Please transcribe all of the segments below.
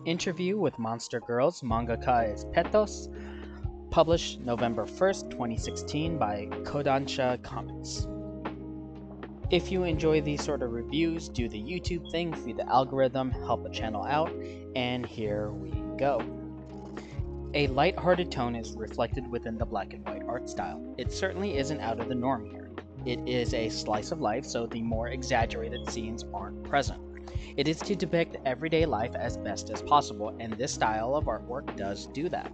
Interview with Monster Girls Mangaka is PETOS, published November 1st, 2016 by Kodansha Comics. If you enjoy these sort of reviews, do the YouTube thing, feed the algorithm, help the channel out, and here we go. A light-hearted tone is reflected within the black and white art style. It certainly isn't out of the norm here. It is a slice of life, so the more exaggerated scenes aren't present. It is to depict everyday life as best as possible, and this style of artwork does do that.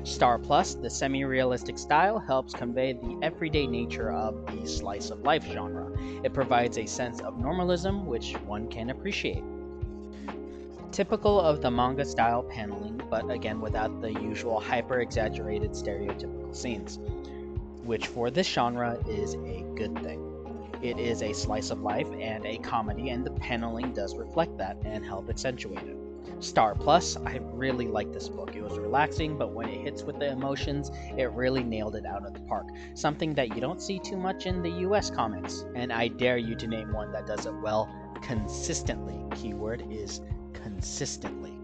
Star Plus, the semi-realistic style, helps convey the everyday nature of the slice of life genre. It provides a sense of normalism which one can appreciate. Typical of the manga style paneling, but again without the usual hyper-exaggerated stereotypical scenes, which for this genre is a good thing. It is a slice of life and a comedy, and the paneling does reflect that and help accentuate it. Star Plus, I really like this book. It was relaxing, but when it hits with the emotions, it really nailed it out of the park. Something that you don't see too much in the US comics, and I dare you to name one that does it well consistently. Keyword is consistently.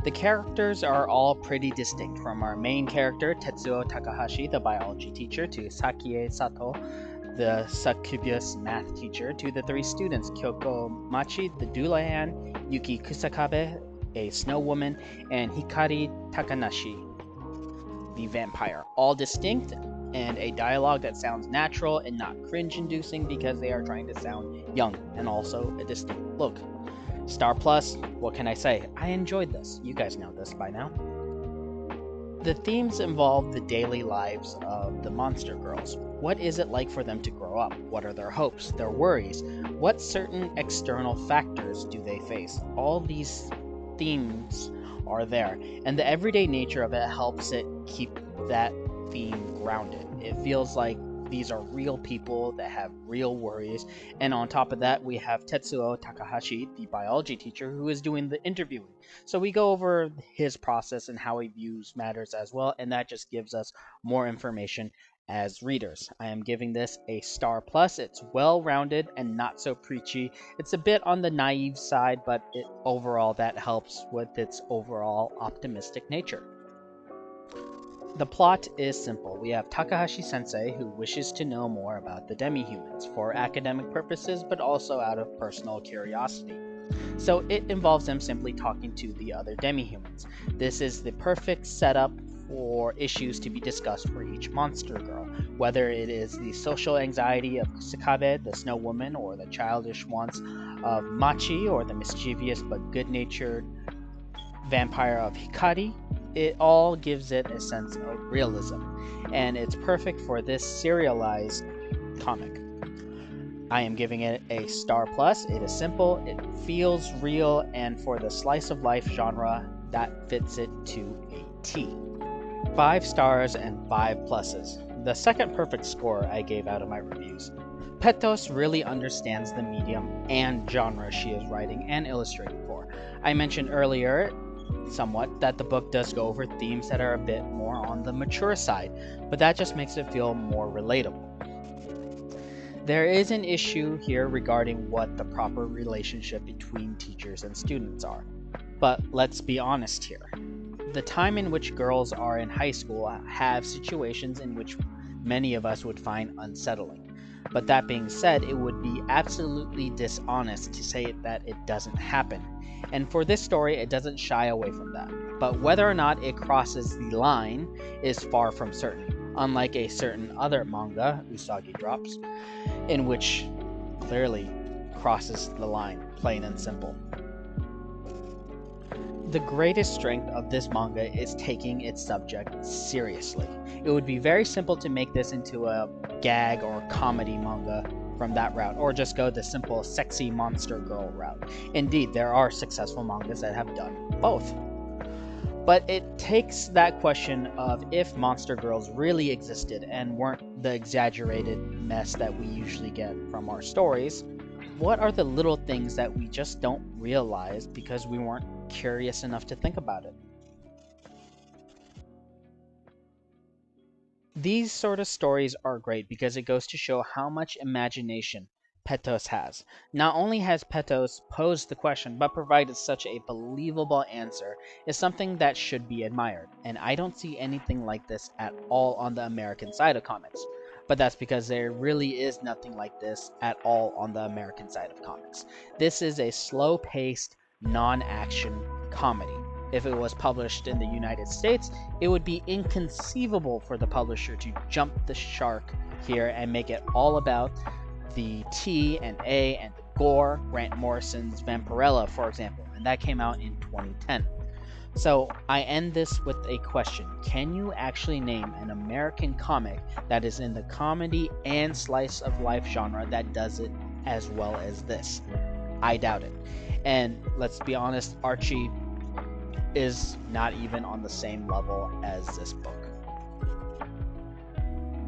The characters are all pretty distinct, from our main character, Tetsuo Takahashi, the biology teacher, to Sakie Sato, the succubus math teacher, to the three students, Kyoko Machi, the Dulahan, Yuki Kusakabe, a snow woman, and Hikari Takanashi, the vampire. All distinct, and a dialogue that sounds natural and not cringe-inducing because they are trying to sound young, and also a distinct look. Star Plus, what can I say? I enjoyed this. You guys know this by now. The themes involve the daily lives of the Monster Girls. What is it like for them to grow up? What are their hopes, their worries? What certain external factors do they face? All these themes are there, and the everyday nature of it helps it keep that theme grounded. It feels like these are real people that have real worries, and on top of that, we have Tetsuo Takahashi, the biology teacher, who is doing the interviewing. So we go over his process and how he views matters as well, and that just gives us more information as readers. I am giving this a Star Plus. It's well-rounded and not so preachy. It's a bit on the naive side, but overall that helps with its overall optimistic nature. The plot is simple. We have Takahashi Sensei who wishes to know more about the demi-humans for academic purposes, but also out of personal curiosity. So it involves him simply talking to the other demi-humans. This is the perfect setup for issues to be discussed for each monster girl, whether it is the social anxiety of Kusakabe, the snow woman, or the childish wants of Machi, or the mischievous but good-natured vampire of Hikari. It all gives it a sense of realism, and it's perfect for this serialized comic. I am giving it a Star Plus. It is simple, it feels real, and for the slice of life genre, that fits it to a T. 5 stars and 5 pluses. The second perfect score I gave out of my reviews. PETOS really understands the medium and genre she is writing and illustrating for. I mentioned earlier somewhat that the book does go over themes that are a bit more on the mature side, but that just makes it feel more relatable. There is an issue here regarding what the proper relationship between teachers and students are. But let's be honest here. The time in which girls are in high school have situations in which many of us would find unsettling. But that being said, it would be absolutely dishonest to say that it doesn't happen. And for this story, it doesn't shy away from that. But whether or not it crosses the line is far from certain, unlike a certain other manga, Usagi Drops, in which clearly crosses the line, plain and simple. The greatest strength of this manga is taking its subject seriously. It would be very simple to make this into a gag or comedy manga from that route, or just go the simple sexy monster girl route. Indeed, there are successful mangas that have done both. But it takes that question of if monster girls really existed and weren't the exaggerated mess that we usually get from our stories, what are the little things that we just don't realize because we weren't curious enough to think about it? These sort of stories are great because it goes to show how much imagination PETOS has. Not only has PETOS posed the question, but provided such a believable answer is something that should be admired, and I don't see anything like this at all on the American side of comics. But that's because there really is nothing like this at all on the American side of comics. This is a slow-paced, non-action comedy. If it was published in the United States, it would be inconceivable for the publisher to jump the shark here and make it all about the T and A and the gore, Grant Morrison's Vampirella, for example, and that came out in 2010. So I end this with a question. Can you actually name an American comic that is in the comedy and slice of life genre that does it as well as this? I doubt it. And let's be honest, Archie is not even on the same level as this book.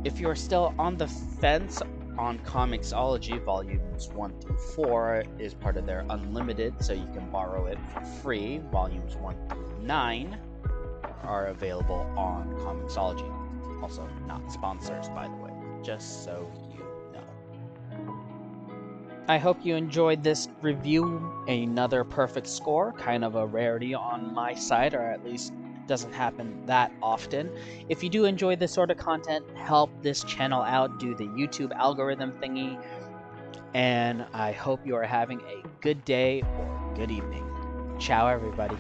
If you're still on the fence on Comixology, volumes 1 through 4 is part of their unlimited, so you can borrow it for free. Volumes 1 through 9 are available on Comixology. Also, not sponsors, by the way, just so you know. I hope you enjoyed this review. Another perfect score, kind of a rarity on my side, or at least doesn't happen that often. If you do enjoy this sort of content, help this channel out, do the YouTube algorithm thingy, and I hope you are having a good day or good evening. Ciao, everybody.